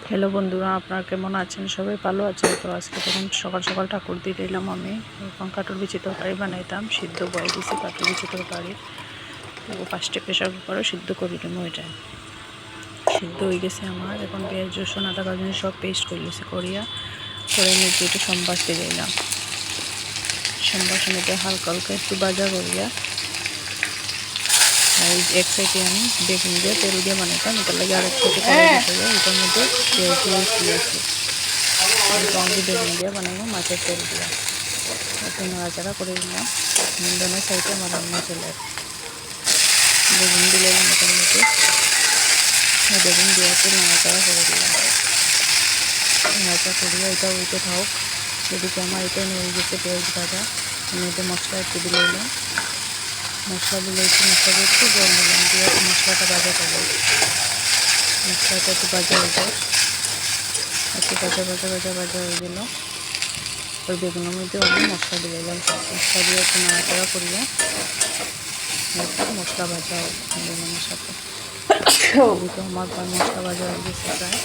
Hello বন্ধুরা, আপনারা কেমন আছেন? সবাই ভালো আছেন তো? আজকে তখন সকাল সকাল ঠাকুর দিয়ে এলাম আমি। এখন কাটুর বিচি তরকারি বানাইতাম, সিদ্ধ বয়ে দিয়েছি কাটুর বিচি তরকারি। তো ফার্স্টে প্রেশার কুকারও সিদ্ধ করে দেবো। এটা সিদ্ধ হয়ে গেছে আমার। এখন পেঁয়াজ রসুন আদা বাজনি সব পেস্ট করে গেছে করিয়া করে নিয়ে একটু সম্বাস দিয়ে দিলাম। সম্বাস মধ্যে হালকা হালকা একটু ভাজা করিয়া আর এক সাইডে আমি বেগুন দিয়ে তেল দিয়ে বানাইতাম, এটার লাগে আরেক সাইডে এটার মধ্যে পেঁয়াজ দিয়েছি। বেগুন দিয়ে বানাবো মাছের তেল দিয়ে। একটু নাড়াচাড়া করে দিলাম। ধনের সাইডে আমার রান্না চলে বেগুন দিলে এটার মধ্যে বেগুন দিয়ে একটু নাড়াচাড়া করে দিলাম। নাড়াচাড়া করিয়া এটা উঠে থাক। এদিকে আমার এটা নিয়ে গেছে পেঁয়াজ ভাজা। আমি এতে মশলা একটু দিলে মশলা দিলে মশলা দিয়ে একটু জল দিলাম, দিয়ে মশলাটা ভাজা করবো। মশলাটা একটু ভাজা হয়ে যায়, একটু ভাজা হয়ে গেল। ওই বেগুনের মধ্যে আমি মশলা দিয়ে দিলাম। মশলা দিয়ে একটু নাড়াচাড়া করিয়া একটু মশলা ভাজা হোক বেগুনের সাথে। এদিকে আমার মশলা ভাজা হয়ে গেছে প্রায়।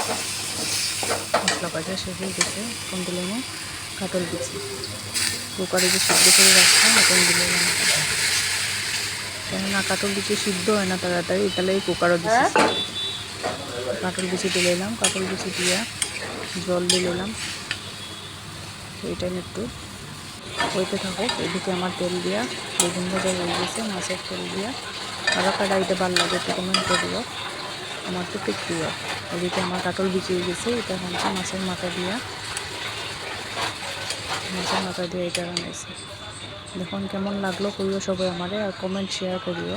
মশলা ভাজা শেষ হয়ে গেছে। এখন দিলাম কাটল বিচি। কুকারে যে সিদ্ধ করে রাখলাম এখন দিলাম। কেননা কাটল বিচি সিদ্ধ হয় না তাড়াতাড়ি, তাহলে এই কুকারও দিচ্ছি। কাটল বিচি দিলাম, কাটল বিচি দিয়া জল দিলাম। এই টাইম একটু হইতে থাকুক। এদিকে আমার তেল দিয়া বেগুন ভাজা হয়ে গেছে, মাছের তেল দিয়া। আরও কাটাইতে ভালো লাগে একটু কমেন্ট করিও, আমার তো খুব প্রিয়। এদিকে আমার কাটল বিচিয়ে গেছে, এটা হচ্ছে মাছের মাথা দিয়া এটা বানাইছে। দেখুন কেমন লাগলো করিও সবাই আমারে, আর কমেন্ট শেয়ার করিও।